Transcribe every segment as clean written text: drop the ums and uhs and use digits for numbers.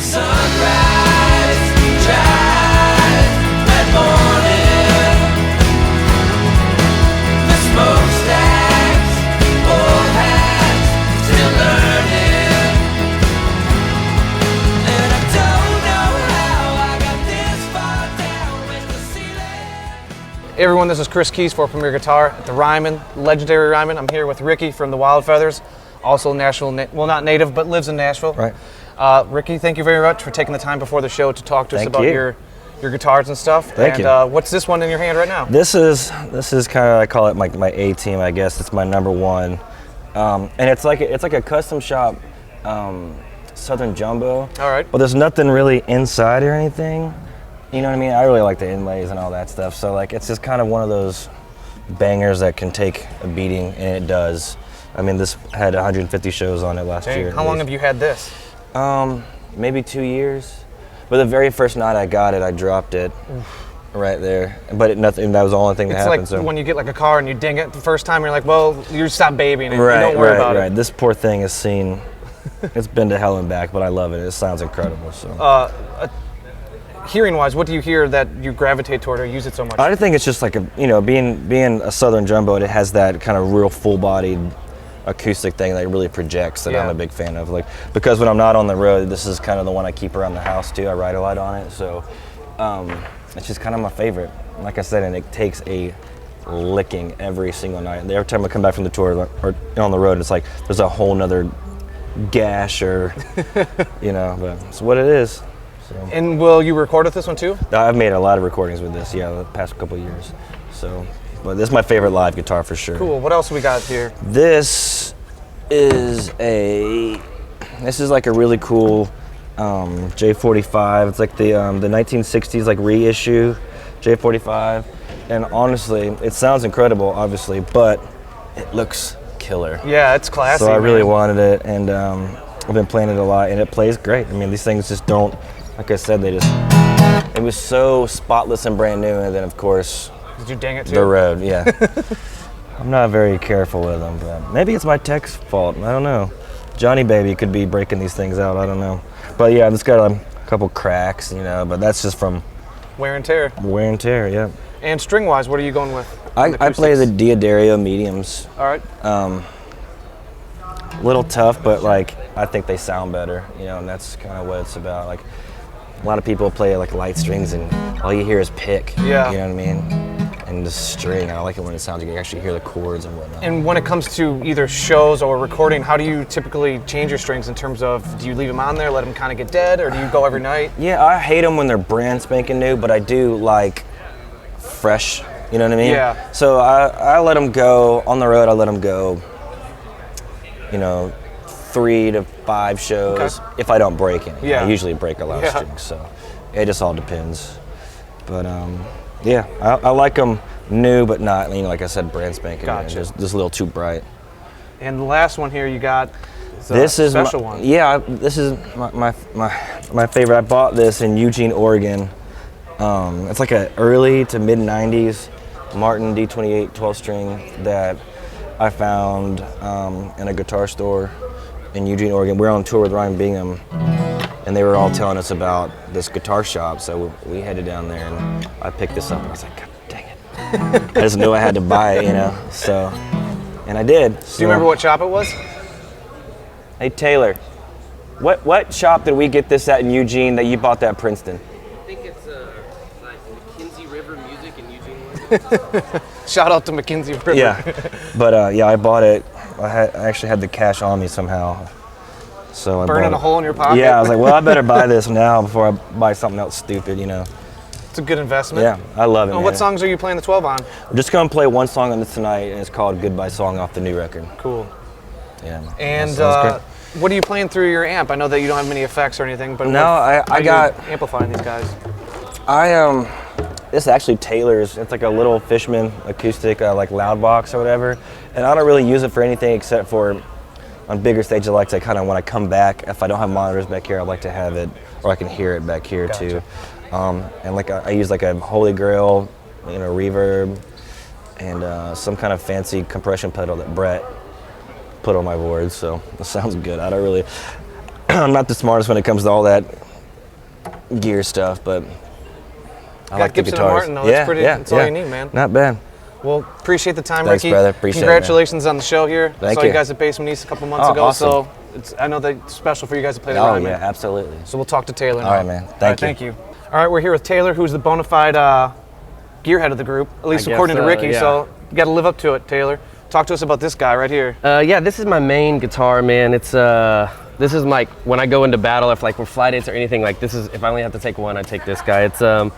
Sunrise, drive, that morning. The smokestacks, old hats, still learning. And I don't know how I got this far down with the ceiling. Hey everyone, this is Chris Keys for Premier Guitar at the Ryman, legendary Ryman. I'm here with Ricky from the Wild Feathers, also Nashville, well not native, but lives in Nashville. Right. Ricky, thank you very much for taking the time before the show to talk to us about your guitars and stuff. Thank you. What's this one in your hand right now? This is kind of, I call it my A team, I guess. It's my number one, and it's like a custom shop Southern Jumbo. All right. But there's nothing really inside or anything. You know what I mean? I really like the inlays and all that stuff. So like, it's just kind of one of those bangers that can take a beating, and it does. I mean, this had 150 shows on it last year. How long have you had this? Maybe 2 years. But the very first night I got it, I dropped it right there. But that was the only thing that happened. It's like when you get like a car and you ding it the first time, you're like, well, you stop babying it. Right, you don't worry about it. This poor thing has seen, it's been to hell and back, but I love it. It sounds incredible. So. Hearing-wise, what do you hear that you gravitate toward or use it so much? I think it's just like being a Southern Jumbo, it has that kind of real full-bodied acoustic thing that really projects that I'm a big fan of. Like, because when I'm not on the road, this is kind of the one I keep around the house too. I write a lot on it, so it's just kind of my favorite. Like I said, and it takes a licking every single night. And every time I come back from the tour or on the road, it's like there's a whole nother gash or, but it's what it is. So. And will you record with this one too? I've made a lot of recordings with this, the past couple of years. So, but this is my favorite live guitar for sure. Cool. What else we got here? This is like a really cool J45. It's like the 1960s like reissue J45. And honestly, it sounds incredible, obviously, but it looks killer. Yeah, it's classy. So I really wanted it, and I've been playing it a lot, and it plays great. I mean, these things just don't. Like I said, it was so spotless and brand new, and then of course, did you dang it too? The road, yeah. I'm not very careful with them, but maybe it's my tech's fault. I don't know. Johnny Baby could be breaking these things out. I don't know. But yeah, it's got a couple cracks, but that's just from wear and tear. Wear and tear, yeah. And string-wise, what are you going with? I play the Diodario mediums. All right. A little tough, but like I think they sound better, and that's kind of what it's about. Like, a lot of people play like light strings and all you hear is pick. Yeah. You know what I mean? And the string, I like it when it sounds, you can actually hear the chords and whatnot. And when it comes to either shows or recording, how do you typically change your strings in terms of, do you leave them on there, let them kind of get dead, or do you go every night? Yeah, I hate them when they're brand spanking new, but I do like fresh, you know what I mean? Yeah. So I let them go, on the road I let them go, 3 to 5 shows, if I don't break any. Yeah. I usually break a lot of strings, so it just all depends. But yeah, I like them new, but not, like I said, brand spanking. Gotcha. Just a little too bright. And the last one here you got is this is special one. Yeah, this is my favorite. I bought this in Eugene, Oregon. It's like an early to mid 90s Martin D28 12-string that I found in a guitar store in Eugene, Oregon. We were on tour with Ryan Bingham, and they were all telling us about this guitar shop, so we headed down there, and I picked this up, and I was like, God dang it. I just knew I had to buy it, so, and I did. So. Do you remember what shop it was? Hey, Taylor, what shop did we get this at in Eugene that you bought that at Princeton? I think it's like McKinsey River Music in Eugene. Shout out to McKinsey River. Yeah, but I bought it. I actually had the cash on me somehow. So I burning a hole in your pocket? Yeah, I was like, well, I better buy this now before I buy something else stupid, It's a good investment. Yeah, I love it, man. What songs are you playing the 12 on? We're just going to play one song on this tonight, and it's called Goodbye Song off the new record. Cool. Yeah. And what are you playing through your amp? I know that you don't have many effects or anything, but no, I got amplifying these guys. This is actually Taylor's. It's like a little Fishman acoustic, like loud box or whatever. And I don't really use it for anything except for on bigger stages. I like to kind of, when I come back, if I don't have monitors back here, I like to have it, or I can hear it back here too. And like I use like a Holy Grail, reverb, and some kind of fancy compression pedal that Brett put on my board. So it sounds good. I'm not the smartest when it comes to all that gear stuff, but I Got like the Gibson and guitars. Martin, though. That's pretty. That's all you need, man. Not bad. Well, appreciate the time, Thanks, Ricky. brother. Appreciate it, man. Congratulations on the show here. Thank Saw you. you guys at Basement East a couple months Oh, ago, awesome. so I know that it's special for you guys to play the Oh Ryman. yeah, absolutely. So we'll talk to Taylor now. All right, man. All right, Thank you. Thank you. All right, we're here with Taylor, who's the bona fide gearhead of the group, at least I according guess to so, Ricky. yeah. So you got to live up to it, Taylor. Talk to us about this guy right here. Yeah, this is my main guitar, man. It's this is like when I go into battle, if like we're fly dates or anything, like this is if I only have to take one, I take this guy. It's a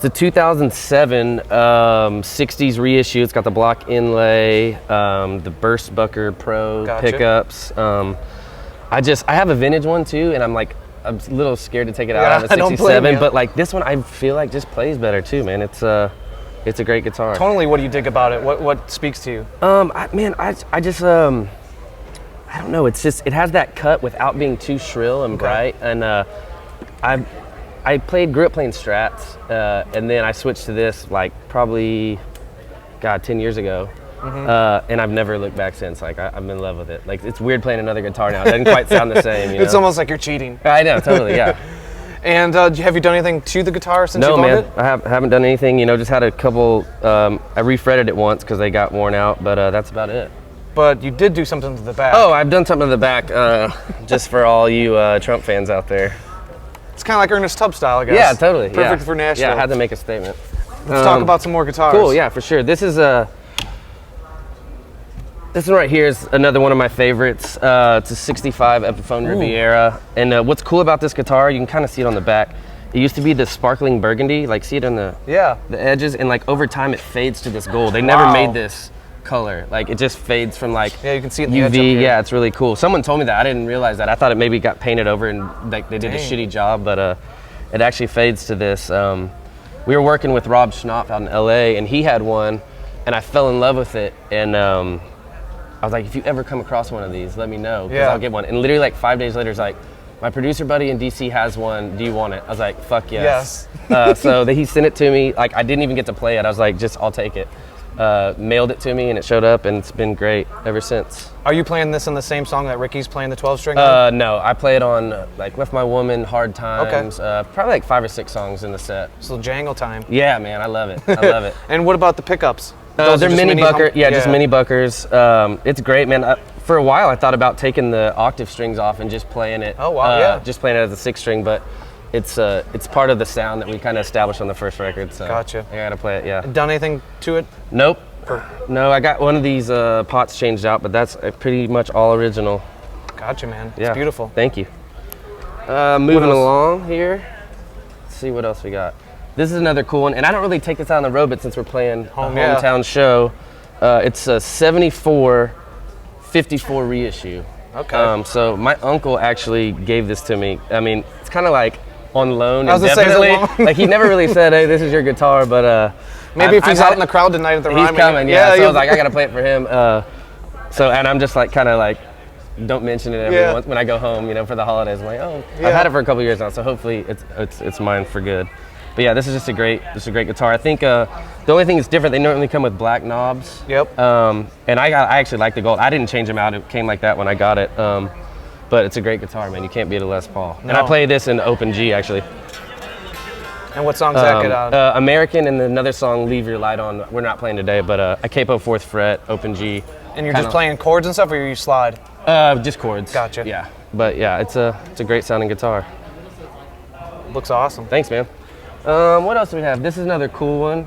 2007 60s reissue. It's got the block inlay, the Burst Bucker Pro Gotcha. pickups. I have a vintage one too, and I'm a little scared to take it out. Yeah, I have a I don't blame 67, you. but like this one, I feel like just plays better too, man. It's a great guitar. Tonally, what do you dig about it? What speaks to you? I don't know. It's just it has that cut without being too shrill and bright. And I grew up playing Strats, and then I switched to this like probably, 10 years ago, and I've never looked back since. Like I'm in love with it. Like it's weird playing another guitar now. It doesn't quite sound the same. You know? It's almost like you're cheating. I know, totally, yeah. And have you done anything to the guitar since No, you've owned man, it? I haven't done anything. You know, just had a couple. I refretted it once because they got worn out, but that's about it. But you did do something to the back. Oh, I've done something to the back, just for all you Trump fans out there. It's kind of like Ernest Tubb style, I guess. Yeah, totally. Perfect yeah. for Nashville. Yeah, I had to make a statement. Let's talk about some more guitars. Cool, yeah, for sure. This one right here is another one of my favorites. It's a 65 Epiphone Riviera. And what's cool about this guitar, you can kind of see it on the back. It used to be the sparkling burgundy, like see it on the edges, and like over time it fades to this gold. They never Wow. made this color. Like it just fades from like Yeah, you can see it in the edge up UV. here. Yeah, it's really cool. Someone told me that. I didn't realize that. I thought it maybe got painted over and like they did a Dang. shitty job, but it actually fades to this. We were working with Rob Schnopf out in LA, and he had one, and I fell in love with it. And I was like, if you ever come across one of these, let me know, because I'll get one. And literally like 5 days later, he's like, my producer buddy in DC has one. Do you want it? I was like, fuck yes. So he sent it to me. Like I didn't even get to play it. I was like, I'll take it. Mailed it to me, and it showed up, and it's been great ever since. Are you playing this on the same song that Ricky's playing the 12 string on? No, I play it on like Left My Woman, Hard Times, probably like 5 or 6 songs in the set. So jangle time. Yeah, man, I love it. I love it. And what about the pickups? Those They're are just mini bucker, hum- just mini buckers. It's great, man. For a while, I thought about taking the octave strings off and just playing it. Oh, wow, yeah. Just playing it as a 6 string, but it's part of the sound that we kind of established on the first record. So Gotcha. I gotta play it. Yeah. Done anything to it? Nope. No, I got one of these pots changed out, but that's pretty much all original. Gotcha, man. Yeah. It's beautiful. Thank you. Moving else? along here. Let's see what else we got. This is another cool one, and I don't really take this out on the road, but since we're playing a yeah. hometown show, it's a 74 54 reissue. Okay. So my uncle actually gave this to me. I mean, it's kind of like on loan I was gonna say, is it indefinitely. loan? Like he never really said, "Hey, this is your guitar," but Maybe if he's out in the crowd tonight at the he's Ryman. coming. Yeah. So I you- was like, I gotta play it for him. And I'm just like kind of like. Don't mention it every once when I go home, for the holidays. I'm like, oh, I've had it for a couple years now, so hopefully it's mine for good. But yeah, this is just a great guitar. I think the only thing that's different, they normally come with black knobs. Yep. And I actually like the gold. I didn't change them out. It came like that when I got it. But it's a great guitar, man. You can't beat a Les Paul. And I play this in open G actually. And what songs that get on? American, and another song, Leave Your Light On. We're not playing today, but a capo 4th fret, open G. And you're just playing chords and stuff, or you slide? Just chords. Gotcha. Yeah, but yeah, it's a great sounding guitar. Looks awesome. Thanks, man. What else do we have? This is another cool one.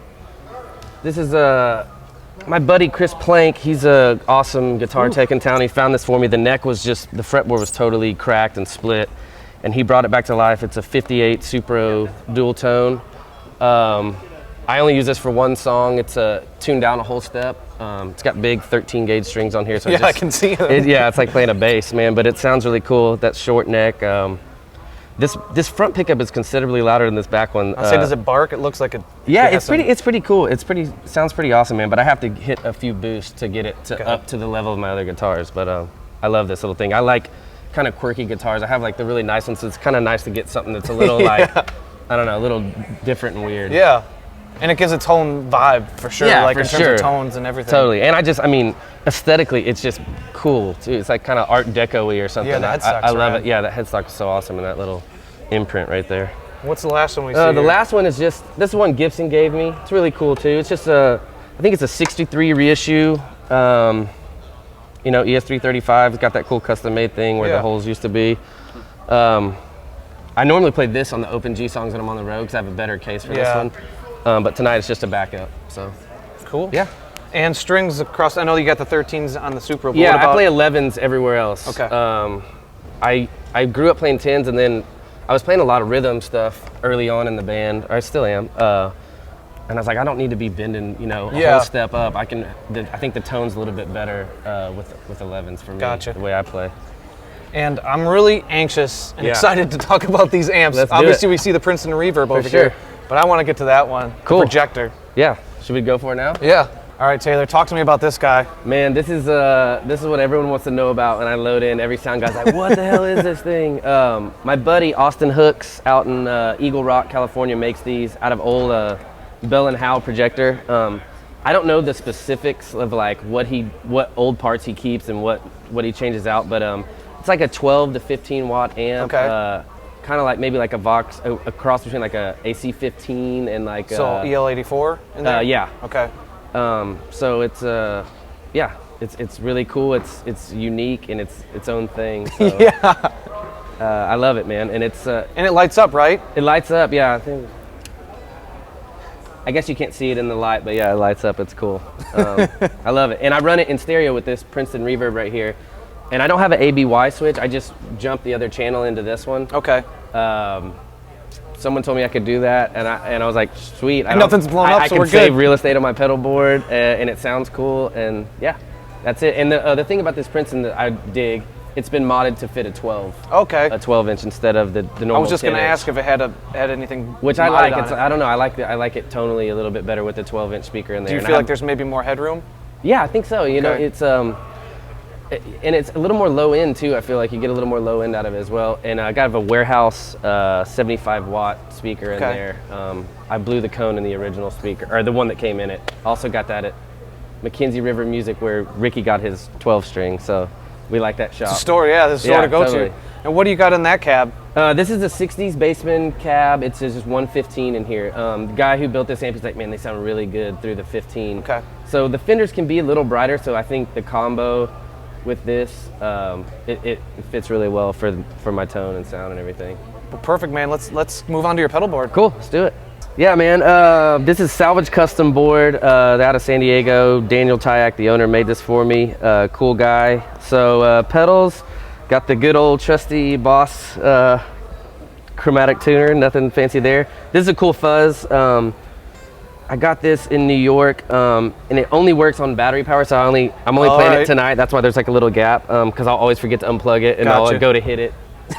This is my buddy Chris Plank. He's a awesome guitar tech in town. He found this for me. The neck was just, the fretboard was totally cracked and split, and he brought it back to life. It's a 58 Supro dual tone. I only use this for one song. It's tuned down a whole step. It's got big 13 gauge strings on here. So I can see it. It's like playing a bass, man, but it sounds really cool. That short neck. This front pickup is considerably louder than this back one. I'll say, does it bark? It looks like it. Yeah, has it's pretty cool. Sounds pretty awesome, man. But I have to hit a few boosts to get it up to the level of my other guitars. But I love this little thing. I like kind of quirky guitars. I have like the really nice ones. So it's kind of nice to get something that's a little like, I don't know, a little different and weird. Yeah. And it gives its own vibe for sure, Yeah, like for in terms sure. of tones and everything. Totally. And I mean, aesthetically, it's just cool too. It's like kind of Art Deco-y or something. Yeah, the headstock's I love rad. it. Yeah, that headstock is so awesome, and that little imprint right there. What's the last one we see? The here? last one is just, this is one Gibson gave me. It's really cool too. It's just I think it's a 63 reissue. You know, ES335. It's got that cool custom made thing where the holes used to be. I normally play this on the open G songs when I'm on the road because I have a better case for this one. But tonight it's just a backup, so. Cool. Yeah. And strings across, I know you got the 13s on the Supra. But Yeah, I play 11s everywhere else. Okay. I grew up playing 10s, and then I was playing a lot of rhythm stuff early on in the band, or I still am. And I was like, I don't need to be bending, you know, a whole step up. I think the tone's a little bit better with 11s for me, the way I play. And I'm really anxious and excited to talk about these amps. Obviously, we see the Princeton Reverb over here, but I want to get to that one, the projector. Yeah. Should we go for it now? Yeah. All right, Taylor, talk to me about this guy. Man, this is what everyone wants to know about. When I load in, every sound guy's like, "What the hell is this thing?" My buddy Austin Hooks out in Eagle Rock, California, makes these out of old Bell and Howell projector. I don't know the specifics of like what old parts he keeps and what he changes out, but it's like a 12 to 15 watt amp. Okay. Kind of like maybe like a Vox, a cross between like a AC15 and like so EL84 in there? Yeah. Okay. So it's it's really cool. It's unique and it's its own thing. So, yeah. I love it, man. And it's and it lights up, right? It lights up, yeah. I guess you can't see it in the light, but yeah, it lights up. It's cool. I love it. And I run it in stereo with this Princeton Reverb right here. And I don't have an ABY switch. I just jumped the other channel into this one. Okay. Someone told me I could do that, and I was like, sweet. Nothing's blown up, I so can we're good. save real estate on my pedal board, and it sounds cool, and yeah, that's it. And the thing about this Princeton that I dig, it's been modded to fit a 12. Okay. A 12-inch instead of the normal. I was just going to 10-inch. ask if it had anything. Which I like. I don't know. I like it tonally a little bit better with the 12-inch speaker in there. Do you feel like there's maybe more headroom? Yeah, I think so. You know, it's and it's a little more low end too. I feel like you get a little more low end out of it as well. And I got a warehouse 75 watt speaker in there. I blew the cone in the original speaker, or the one that came in it. Also got that at McKenzie River Music where Ricky got his 12 string. So we like that shop. It's a store, yeah. This is a store to go to. And what do you got in that cab? This is a 60s Bassman cab. It's just 115 in here. The guy who built this amp, he's like, man, they sound really good through the 15. Okay. So the fenders can be a little brighter. So I think the combo with this, it fits really well for my tone and sound and everything. Well, perfect, man. Let's move on to your pedal board. Cool, let's do it. Yeah, man. This is Salvage Custom Board. They're out of San Diego. Daniel Tyak, the owner, made this for me. Cool guy. So pedals, got the good old trusty Boss chromatic tuner. Nothing fancy there. This is a cool fuzz. I got this in New York, and it only works on battery power, so I'm only playing it tonight. That's why there's like a little gap, because I'll always forget to unplug it, and I'll go to hit it,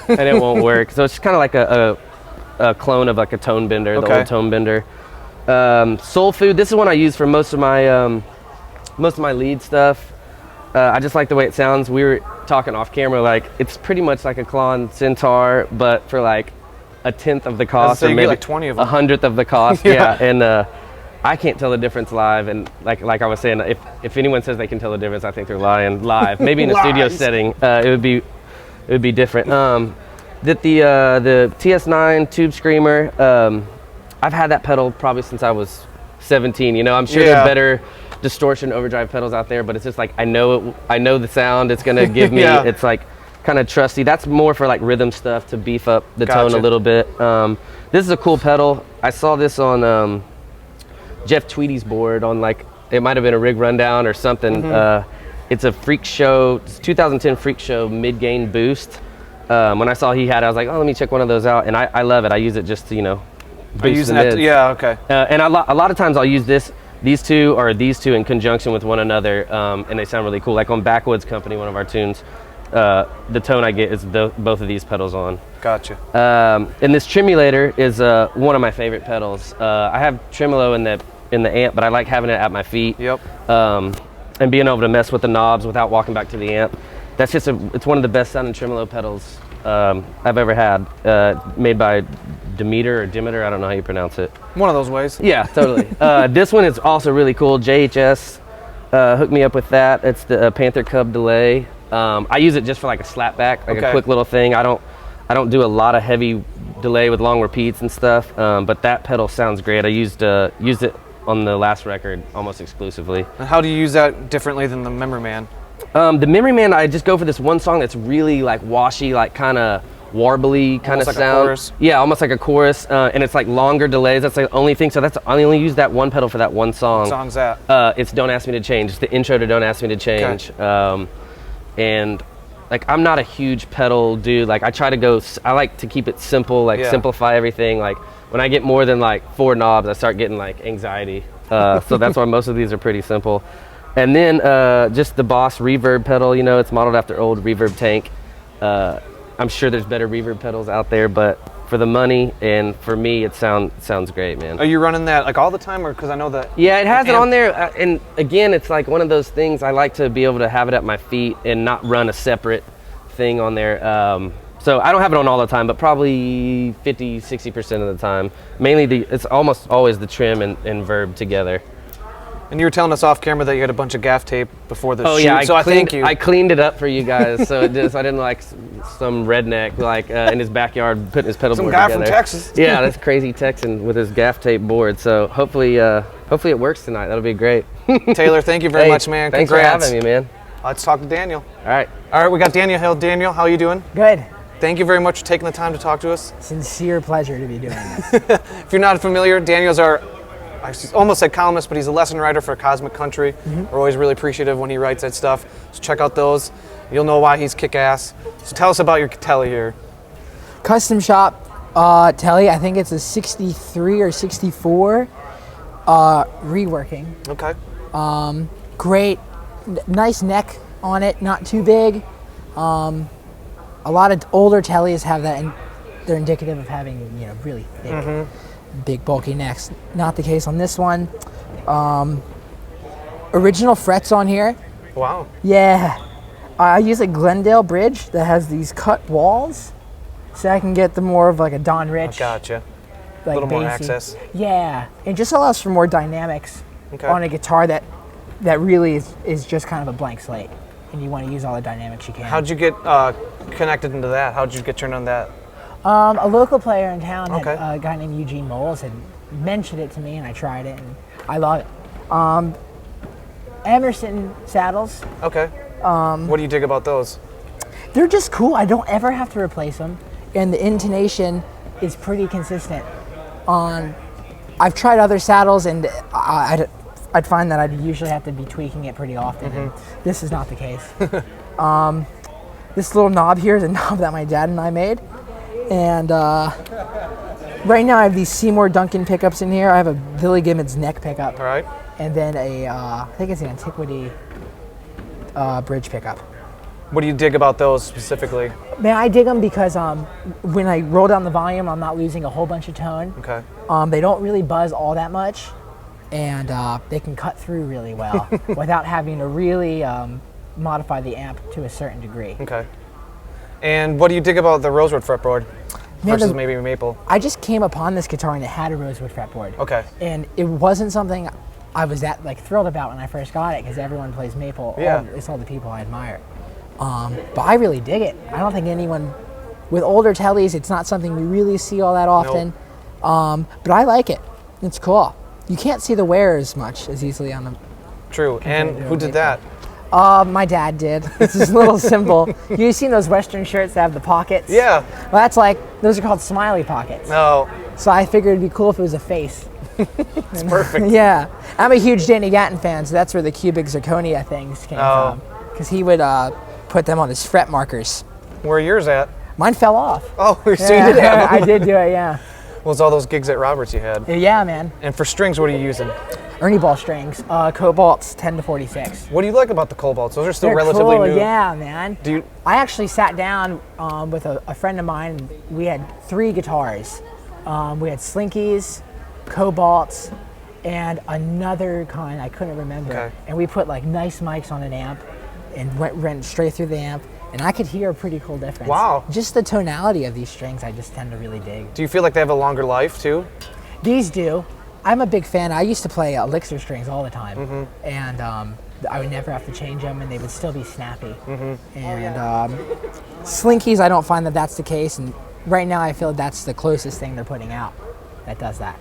and it won't work. So it's kind of like a clone of like a tone bender, the old tone bender. Soul Food. This is one I use for most of my lead stuff. I just like the way it sounds. We were talking off camera, like it's pretty much like a Klon Centaur, but for like a tenth of the cost, so or maybe like 20 of them. 100th of the cost. Yeah, and I can't tell the difference live, and like I was saying, if anyone says they can tell the difference, I think they're lying live. Maybe in a studio setting, it would be different. The TS9 Tube Screamer, I've had that pedal probably since I was 17. You know, I'm sure there are better distortion overdrive pedals out there, but it's just like I know the sound it's gonna give me. It's like kind of trusty. That's more for like rhythm stuff to beef up the tone a little bit. This is a cool pedal. I saw this on Jeff Tweedy's board on like, it might have been a Rig Rundown or something. It's a Freak Show, it's 2010 Freak Show mid-gain boost. When I saw he had it, I was like, oh, let me check one of those out. And I love it. I use it just to, you know, boost the mids. Yeah, okay. And a lot of times I'll use these two in conjunction with one another, and they sound really cool. Like on Backwoods Company, one of our tunes, the tone I get is both of these pedals on. Gotcha. And this tremulator is one of my favorite pedals. I have tremolo in the amp, but I like having it at my feet. Yep. And being able to mess with the knobs without walking back to the amp. That's just it's one of the best sounding tremolo pedals I've ever had. Made by Demeter, I don't know how you pronounce it. One of those ways. Yeah, totally. This one is also really cool. JHS hooked me up with that. It's the Panther Cub delay. I use it just for like a slapback, like a quick little thing. I don't do a lot of heavy delay with long repeats and stuff. But that pedal sounds great. I used it on the last record almost exclusively. And how do you use that differently than the Memory Man? The Memory Man, I just go for this one song that's really like washy, like kind of warbly kind of like sound. A chorus. Yeah, almost like a chorus, and it's like longer delays. That's like the only thing. So I only use that one pedal for that one song. What song's that? It's Don't Ask Me to Change. It's the intro to Don't Ask Me to Change. Okay. And like I'm not a huge pedal dude. Like I like to keep it simple, like simplify everything. Like when I get more than like 4 knobs, I start getting like anxiety. So that's why most of these are pretty simple. And then just the Boss reverb pedal, you know, it's modeled after old Reverb Tank. I'm sure there's better reverb pedals out there, but for the money and for me, it sounds great, man. Are you running that like all the time, or because I know that? Yeah, it has it on there, and again, it's like one of those things I like to be able to have it at my feet and not run a separate thing on there. So I don't have it on all the time, but probably 50-60% of the time. Mainly it's almost always the trim and verb together. And you were telling us off camera that you had a bunch of gaff tape before the shoot, Yeah, so I thank you. I cleaned it up for you guys, so I didn't like some redneck like in his backyard putting his pedal board together. Some guy from Texas. Yeah, that's crazy Texan with his gaff tape board. So hopefully it works tonight. That'll be great. Taylor, thank you very much, man. Thanks Congrats. for having me, man. Let's talk to Daniel. All right. All right, we got Daniel Hill. Daniel, how are you doing? Good. Thank you very much for taking the time to talk to us. Sincere pleasure to be doing this. If you're not familiar, Daniel's I almost said columnist, but he's a lesson writer for Cosmic Country. We're always really appreciative when he writes that stuff. So check out those. You'll know why he's kick-ass. So tell us about your telly here. Custom shop telly, I think it's a 63 or 64 reworking. Okay. Great, nice neck on it, not too big. A lot of older tellies have that, and they're indicative of having, you know, really thick, big bulky necks. Not the case on this one. Original frets on here. Wow. Yeah. I use a Glendale bridge that has these cut walls, so I can get the more of like a Don Rich. Gotcha. Like a little more bassy. access. Yeah, it just allows for more dynamics on a guitar that really is just kind of a blank slate, and you want to use all the dynamics you can. How'd you get connected into that? How'd you get turned on that? A local player in town, Okay. a guy named Eugene Moles, had mentioned it to me, and I tried it, and I love it. Emerson saddles, Okay. What do you dig about those? they're just cool. I don't ever have to replace them, and the intonation is pretty consistent. I've tried other saddles, and I'd find that I'd usually have to be tweaking it pretty often, and this is not the case. This little knob here is a knob that my dad and I made, and right now I have these Seymour Duncan pickups in here. I have a Billy Gibbons neck pickup, All right. and then I think it's the Antiquity bridge pickup. What do you dig about those specifically? Man, I dig them because when I roll down the volume, I'm not losing a whole bunch of tone. Okay. They don't really buzz all that much, and they can cut through really well without having to really modify the amp to a certain degree. Okay. And what do you dig about the rosewood fretboard versus maybe maple? I just came upon this guitar and it had a rosewood fretboard. Okay. And it wasn't something I was that thrilled about when I first got it, because everyone plays maple. Yeah. It's all the people I admire. But I really dig it. I don't think anyone with older tellies, it's not something we really see all that often. But I like it. It's cool. You can't see the wear as much as easily on them. True. And who did that? My dad did. It's this little symbol. You've seen those Western shirts that have the pockets? Yeah. Well, those are called smiley pockets. No. So I figured it'd be cool if it was a face. It's perfect. Yeah. I'm a huge Danny Gatton fan, so that's where the cubic zirconia things came from. Because he would put them on his fret markers. Where are yours at? Mine fell off. Oh, so you did have them. I did do it, yeah. What was all those gigs at Roberts you had? Yeah, man. And for strings, what are you using? Ernie ball strings, Cobalts 10 to 46. What do you like about the Cobalts? Those are still They're relatively cool, new. yeah, man. Do you? I actually sat down with a friend of mine, and we had 3 guitars. We had Slinkies, Cobalts, and another kind I couldn't remember. Okay. And we put like nice mics on an amp and went straight through the amp, and I could hear a pretty cool difference. Wow. Just the tonality of these strings I just tend to really dig. Do you feel like they have a longer life too? These do. I'm a big fan. I used to play Elixir strings all the time, and I would never have to change them, and they would still be snappy. And Slinkies, I don't find that that's the case, and right now I feel that's the closest thing they're putting out that does that.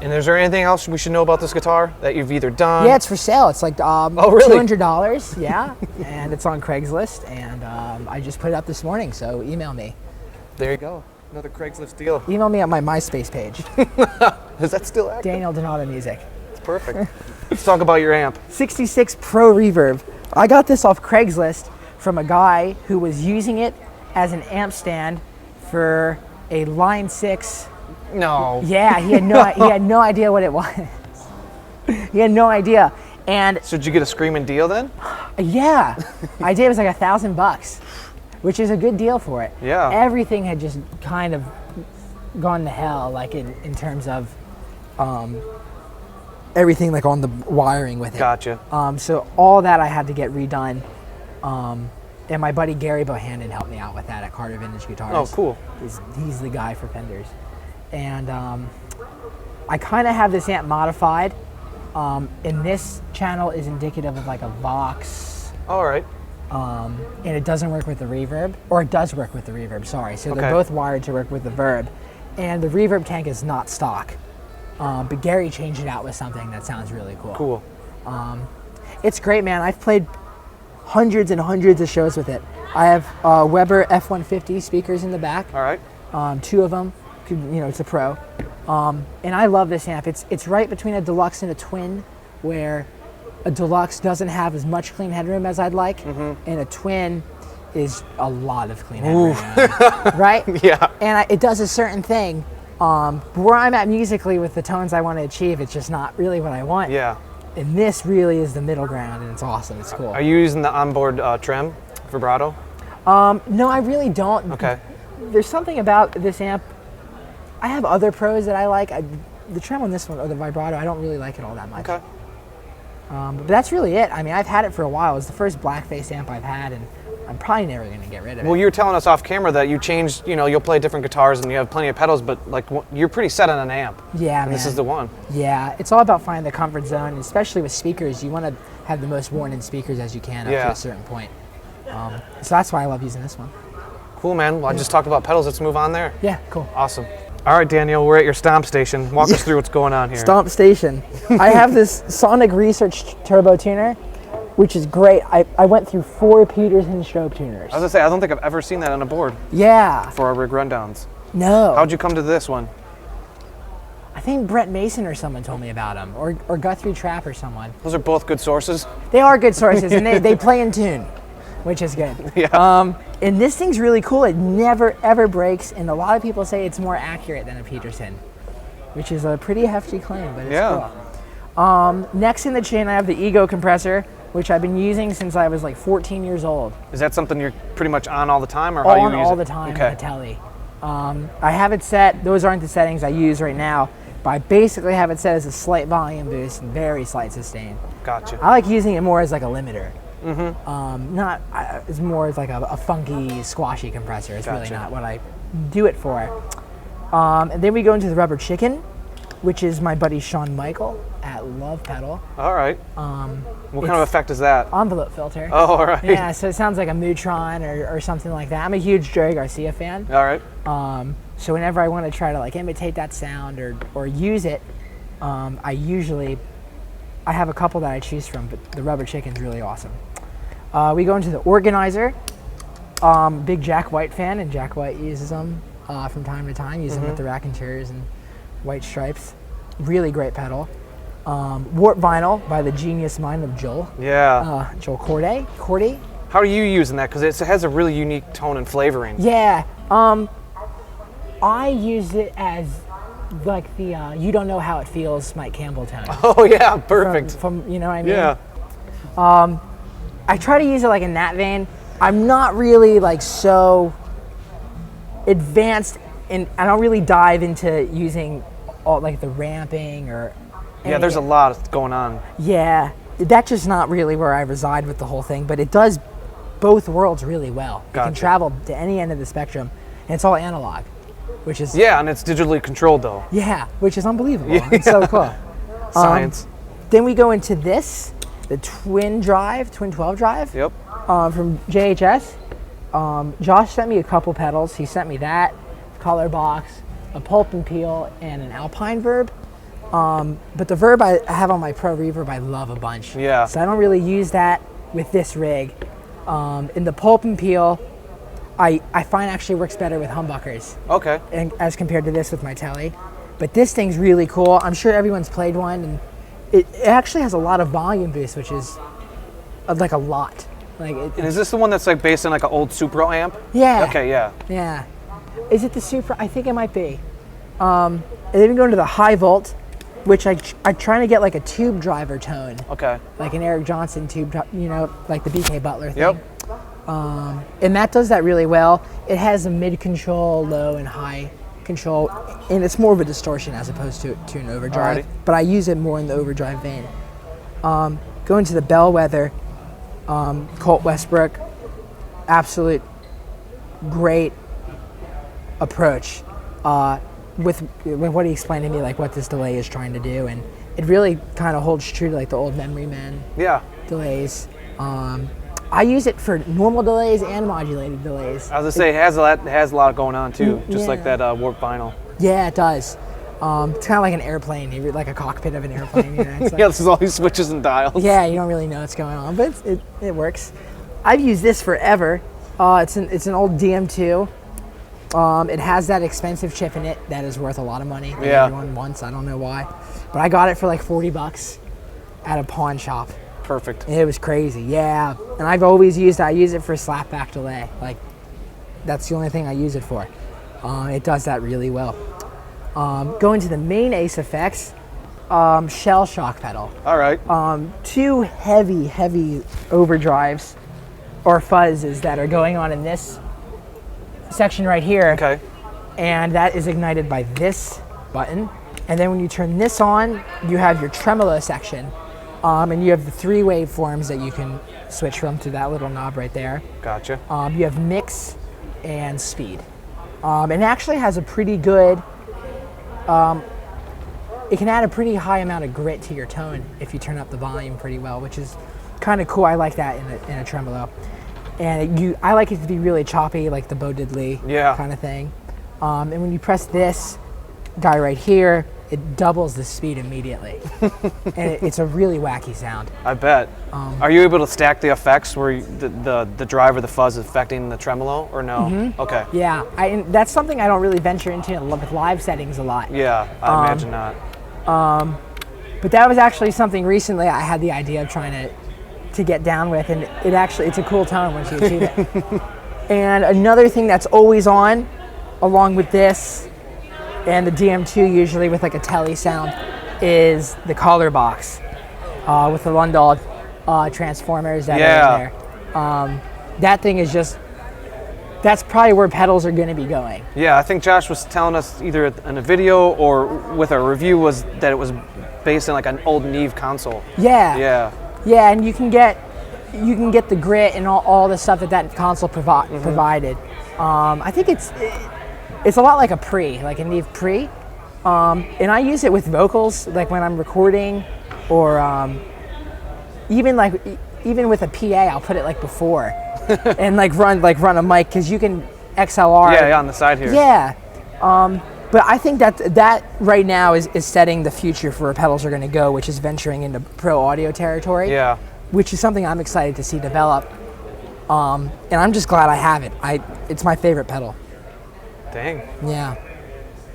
And is there anything else we should know about this guitar that you've either done? Yeah, it's for sale. It's like really? $200. Yeah, and it's on Craigslist. And I just put it up this morning. So email me. There you go. Another Craigslist deal. Email me at my MySpace page. Is that still active? Daniel Donato Music. It's perfect. Let's talk about your amp. 66 Pro Reverb. I got this off Craigslist from a guy who was using it as an amp stand for a Line 6. No. Yeah, he had no idea what it was. He had no idea. And So did you get a screaming deal then? yeah, I did. It was like $1,000, which is a good deal for it. Yeah. Everything had just kind of gone to hell, like in terms of everything, like on the wiring with it. Gotcha. So all that I had to get redone. And my buddy Gary Bohannon helped me out with that at Carter Vintage Guitars. Oh, cool. He's the guy for Fenders. And I kind of have this amp modified. And this channel is indicative of like a Vox. All right. And it doesn't work with the reverb, or it does work with the reverb, sorry. So they're Okay. both wired to work with the verb. And the reverb tank is not stock. But Gary changed it out with something that sounds really cool. Cool. It's great, man. I've played hundreds and hundreds of shows with it. I have Weber F-150 speakers in the back. All right. 2 of them. It's a Pro. And I love this amp. It's right between a deluxe and a twin, where a deluxe doesn't have as much clean headroom as I'd like, and a twin is a lot of clean headroom. Right? Yeah. And it does a certain thing. Where I'm at musically with the tones I want to achieve, it's just not really what I want. Yeah. And this really is the middle ground, and it's awesome. It's cool. Are you using the onboard trem vibrato? No, I really don't. Okay. There's something about this amp. I have other pros that I like. The trem on this one, or the vibrato, I don't really like it all that much. Okay. But that's really it. I mean, I've had it for a while. It's the first blackface amp I've had, and I'm probably never going to get rid of it. Well, you were telling us off camera that you changed, you'll play different guitars and you have plenty of pedals, but like you're pretty set on an amp. Yeah, And man. this is the one. Yeah, it's all about finding the comfort zone, and especially with speakers. You want to have the most worn-in speakers as you can up to Yeah. a certain point. So that's why I love using this one. Cool, man. Well, I just talked about pedals. Let's move on there. Yeah, cool. Awesome. All right, Daniel, we're at your Stomp Station. Walk us through what's going on here. Stomp Station. I have this Sonic Research turbo tuner, which is great. I went through 4 Peterson strobe tuners. I was gonna say, I don't think I've ever seen that on a board Yeah. for our rig rundowns. No. How'd you come to this one? I think Brett Mason or someone told me about him, or Guthrie Trapp or someone. Those are both good sources. They are good sources, and they play in tune, which is good. Yeah. And this thing's really cool. It never, ever breaks, and a lot of people say it's more accurate than a Peterson, which is a pretty hefty claim, but it's Yeah. cool. Next in the chain, I have the Ego compressor, which I've been using since I was like 14 years old. Is that something you're pretty much on all the time, or how you On use all it? the time Okay. on the telly. I have it set, those aren't the settings I use right now, but I basically have it set as a slight volume boost and very slight sustain. Gotcha. I like using it more as like a limiter. It's more as like a funky, squashy compressor. It's really Gotcha. not what I do it for. And then we go into the Rubber Chicken, which is my buddy Sean Michael at Love Pedal. All right. What kind of effect is that? Envelope filter. Oh, all right. Yeah, so it sounds like a Mootron or something like that. I'm a huge Jerry Garcia fan. All right. So whenever I want to try to like imitate that sound or use it, I have a couple that I choose from, but the Rubber Chicken's really awesome. We go into the Organizer. Big Jack White fan, and Jack White uses them from time to time. Use them with the raconteurs and white stripes. Really great pedal. Warp Vinyl by the genius mind of Joel. Yeah. Joel Corday. How are you using that? Because it has a really unique tone and flavoring. Yeah. I use it as like the You Don't Know How It Feels Mike Campbell tone. Oh, yeah. Perfect. From you know what I mean? Yeah. I try to use it like in that vein. I'm not really like so advanced, and I don't really dive into using all like the ramping or. Yeah, there's a lot going on. Yeah, that's just not really where I reside with the whole thing, but it does both worlds really well. It can Gotcha. travel to any end of the spectrum, and it's all analog, which is Yeah, and it's digitally controlled, though. yeah, which is unbelievable. Yeah. It's so cool. Science. Then we go into this, the Twin 12 drive. Yep. From JHS. Josh sent me a couple pedals. He sent me that color box, a pulp and peel, and an Alpine Verb. But the Verb I have on my Pro Reverb I love a bunch. Yeah. So I don't really use that with this rig. In the pulp and peel, I find actually works better with humbuckers Okay. and as compared to this with my Tele. But this thing's really cool. I'm sure everyone's played one, and it actually has a lot of volume boost, which is like a lot. Like And is this the one that's like based on like an old Supro amp? yeah. Okay, yeah. Yeah. Is it the Super? I think it might be. And then we go into the high volt, which I'm trying to get like a tube driver tone, Okay. like an Eric Johnson tube, like the BK Butler thing. Yep. And that does that really well. It has a mid control, low, and high control, and it's more of a distortion as opposed to an overdrive. Alrighty. But I use it more in the overdrive vein. Going to the Bellwether, Colt Westbrook, absolute great approach with what he explained to me, like what this delay is trying to do, and it really kind of holds true to like the old Memory Men Yeah. delays. I use it for normal delays and modulated delays. I was gonna say it has a lot going on too, just like Yeah. that warp vinyl. Yeah, it does. It's kind of like an airplane, like a cockpit of an airplane. It's like, Yeah, this is all these switches and dials. yeah, you don't really know what's going on, but it works. I've used this forever. It's an old DM2. It has that expensive chip in it that is worth a lot of money. That Yeah. everyone wants. I don't know why, but I got it for like $40 at a pawn shop. Perfect. It was crazy, yeah. And I've always used it. I use it for slapback delay. Like, that's the only thing I use it for. It does that really well. Going to the main Ace effects, shell shock pedal. All right. Two heavy overdrives or fuzzes that are going on in this section right here. Okay. And that is ignited by this button. And then when you turn this on, you have your tremolo section. And you have the 3 waveforms that you can switch from to that little knob right there. Gotcha. You have mix and speed. And it actually has a pretty good, it can add a pretty high amount of grit to your tone if you turn up the volume pretty well, which is kind of cool. I like that in a tremolo. And I like it to be really choppy, like the Bo Diddley kind of thing. And when you press this guy right here, it doubles the speed immediately. And it's a really wacky sound. I bet. Are you able to stack the effects where the drive or the fuzz is affecting the tremolo, or no? Mm-hmm. Okay. Yeah, and that's something I don't really venture into with live settings a lot. Yeah, I imagine not. But that was actually something recently I had the idea of trying to get down with, and it's a cool tone once you achieve it. And another thing that's always on, along with this and the DM2 usually with like a Tele sound, is the color box with the Lundahl transformers that are in there. That thing is that's probably where pedals are going to be going. Yeah, I think Josh was telling us either in a video or with a review was that it was based on like an old Neve console. Yeah, and you can get the grit and all the stuff that console provided. I think it's a lot like a Neve Pre, and I use it with vocals, like when I'm recording, or even with a PA, I'll put it like before, and run a mic, because you can XLR. Yeah, on the side here. Yeah, but I think that right now is setting the future for where pedals are going to go, which is venturing into pro audio territory. Yeah. Which is something I'm excited to see develop, and I'm just glad I have it. It's my favorite pedal. Dang. Yeah.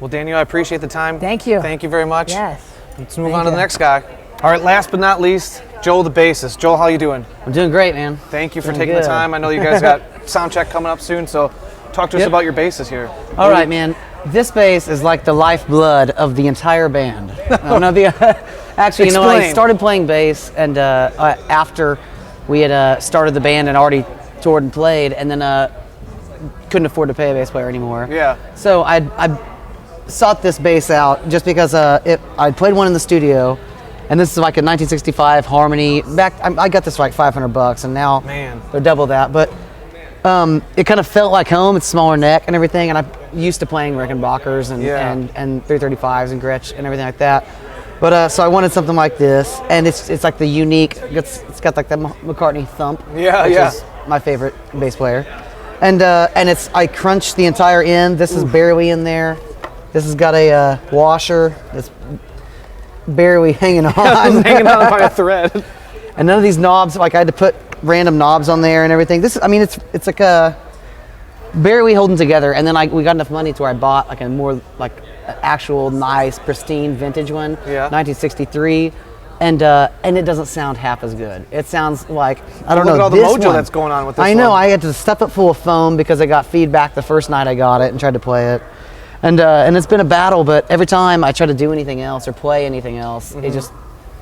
Well, Daniel, I appreciate the time. Thank you. Thank you very much. Yes. Let's move Thank on to the you. next guy. All right, last but not least, Joel the bassist. Joel, how you doing? I'm doing great, man. Thank you for Doing taking the good. time. I know you guys got sound check coming up soon, so talk to us about your basses here. All right, man. This bass is like the lifeblood of the entire band. Actually, you know, I Explain. started playing bass, and after we had started the band and already toured and played, and then couldn't afford to pay a bass player anymore. Yeah. So I sought this bass out just because I played one in the studio, and this is like a 1965 Harmony. I got this for like $500, and now they're double that. But it kind of felt like home. It's smaller neck and everything, and I'm used to playing Rickenbackers and 335s and Gretsch and everything like that. But so I wanted something like this, and it's like the unique. It's got like the McCartney thump, which is my favorite bass player. And it's I crunched the entire end. This is barely in there. This has got a washer that's barely hanging on. Hanging on by a thread. And none of these knobs, like I had to put random knobs on there and everything. This, I mean, it's like a barely holding together. And then we got enough money to where I bought like a more like actual nice pristine vintage one, 1963, and it doesn't sound half as good. It sounds like I don't know. Look at all the this mojo one, that's going on with this. I know. I had to stuff it full of foam because I got feedback the first night I got it and tried to play it, and it's been a battle. But every time I try to do anything else or play anything else, it just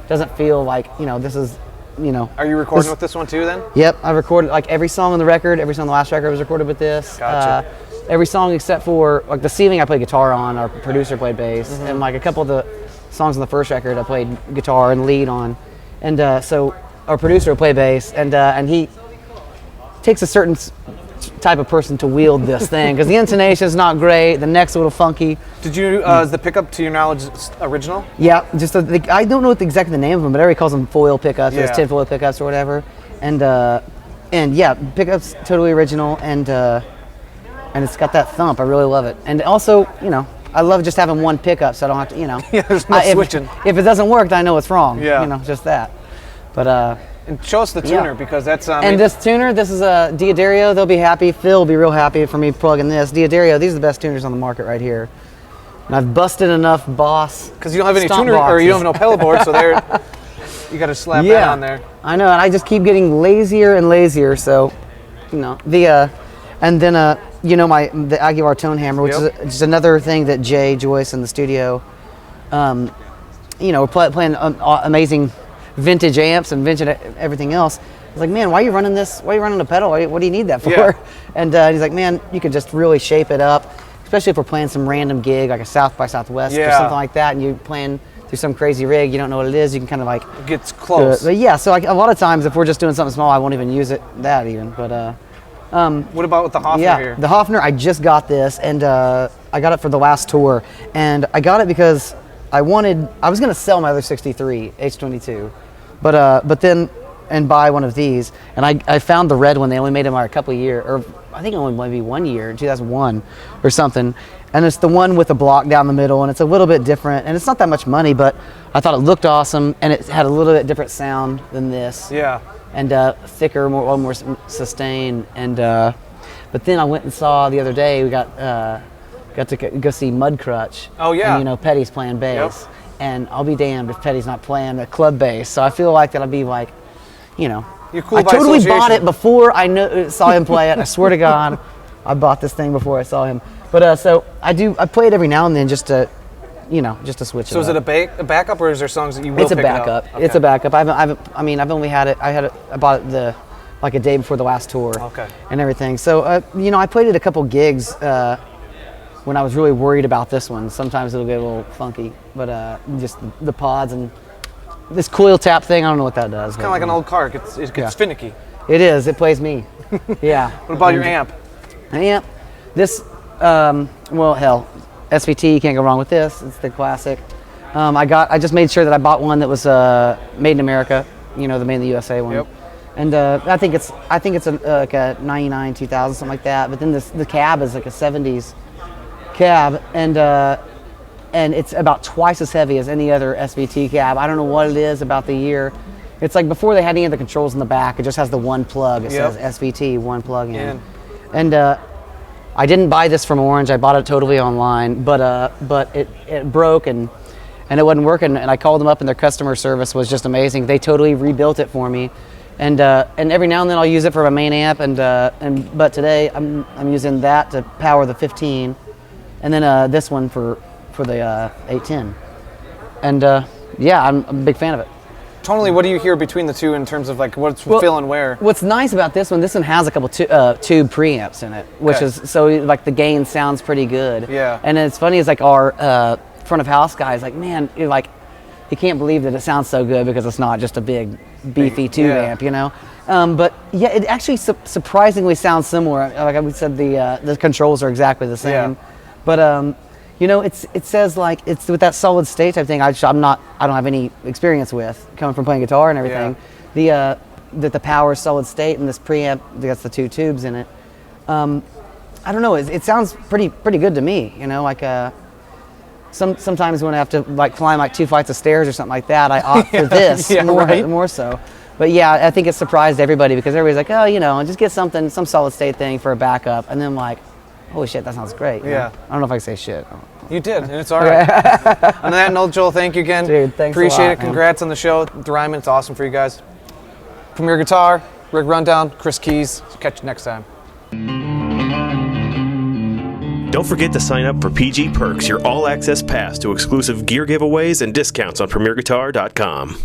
doesn't feel like this is. Are you recording with this one too then? Yep, I recorded like every song on the record, every song on the last record was recorded with this. Gotcha. Every song except for like the ceiling I played guitar on, our producer played bass, and like a couple of the songs on the first record I played guitar and lead on. And so our producer will play bass, and he takes a certain type of person to wield this thing because the intonation is not great, the neck's a little funky. Did you, is the pickup to your knowledge original? Yeah, just I don't know what exactly the name of them, but everybody calls them foil pickups, or tin foil pickups or whatever. And yeah, pickups totally original, and it's got that thump. I really love it. And also, I love just having one pickup, so I don't have to, Yeah, there's no switching. If it doesn't work, then I know it's wrong. Yeah. Just that. But and show us the tuner because that's. And this tuner, this is a Diodario. They'll be happy. Phil will be real happy for me plugging this. Diodario, these are the best tuners on the market right here. And I've busted enough Boss. Because you don't have any Stomp tuner, or you don't boxes. have no pedal board, so you got to slap that on there. I know, and I just keep getting lazier and lazier. So, and then the Aguilar tone hammer, which is just another thing that Jay Joyce in the studio, we're playing amazing vintage amps and vintage everything else. I was like, man, why are you running this? Why are you running a pedal? What do you need that for? Yeah. And he's like, man, you could just really shape it up, especially if we're playing some random gig like a South by Southwest or something like that, and you're playing through some crazy rig, you don't know what it is, you can kind of like It gets close. but yeah, so like a lot of times if we're just doing something small, I won't even use it that even. But what about with the Hofner here? the Hofner, I just got this, and I got it for the last tour, and I got it because I was gonna sell my other 63 H22, but then buy one of these, and I found the red one. They only made them a couple of years, or I think only maybe 1 year, in 2001 or something. And it's the one with the block down the middle, and it's a little bit different, and it's not that much money, but I thought it looked awesome, and it had a little bit different sound than this. Yeah. And thicker, more sustained, and but then I went and saw the other day. We got to go see Mudcrutch. Oh yeah. And Petty's playing bass, and I'll be damned if Petty's not playing the club bass. So I feel like that'll be like, You're cool I by totally association. bought it before I saw him play it. I swear to God, I bought this thing before I saw him. But so I play it every now and then just to switch it. So is it a backup, or is there songs that you will It's a pick up? backup. Okay. It's a backup. I've only had it. I bought it like a day before the last tour. Okay. And everything. So I played it a couple gigs when I was really worried about this one. Sometimes it'll get a little funky, but just the pods and this coil tap thing. I don't know what that does. It's kind of like an old car. It gets finicky. It is. It plays me. Yeah. What about your amp? Amp. This. Well, hell. SVT, can't go wrong with this. It's the classic. I just made sure that I bought one that was made in America. The made in the USA one. Yep. And I think it's like a 99, 2000, something like that. But then the cab is like a 70s cab, and it's about twice as heavy as any other SVT cab. I don't know what it is about the year. It's like before they had any of the controls in the back. It just has the one plug. It says SVT, one plug in. And I didn't buy this from Orange. I bought it totally online, but it broke and it wasn't working. And I called them up, and their customer service was just amazing. They totally rebuilt it for me, and every now and then I'll use it for my main amp. But today I'm using that to power the 15, and then this one for the 810. And I'm a big fan of it. Tonally, what do you hear between the two in terms of like what's filling where? What's nice about this one has a couple tube preamps in it, which is so like the gain sounds pretty good. Yeah. And it's funny, is like our front of house guy is like, man, he can't believe that it sounds so good because it's not just a big beefy tube amp, But yeah, it actually surprisingly sounds similar. Like we said, the controls are exactly the same. Yeah. But it says like it's with that solid state type thing. I don't have any experience with coming from playing guitar and everything. That the power is solid state, and this preamp that's the two tubes in it. I don't know. It sounds pretty good to me. You know, like sometimes when I have to like climb like 2 flights of stairs or something like that, I opt for this more so. But yeah, I think it surprised everybody because everybody's like, oh, you know, just get some solid state thing for a backup, and then I'm like, holy shit, that sounds great. You know? I don't know if I can say shit. You did, and it's all right. On that note, Joel, thank you again. Dude, thanks a Appreciate lot, it. man. Congrats on the show. The Ryman, it's awesome for you guys. Premier Guitar, Rick Rundown, Chris Keys. Catch you next time. Don't forget to sign up for PG Perks, your all-access pass to exclusive gear giveaways and discounts on PremierGuitar.com.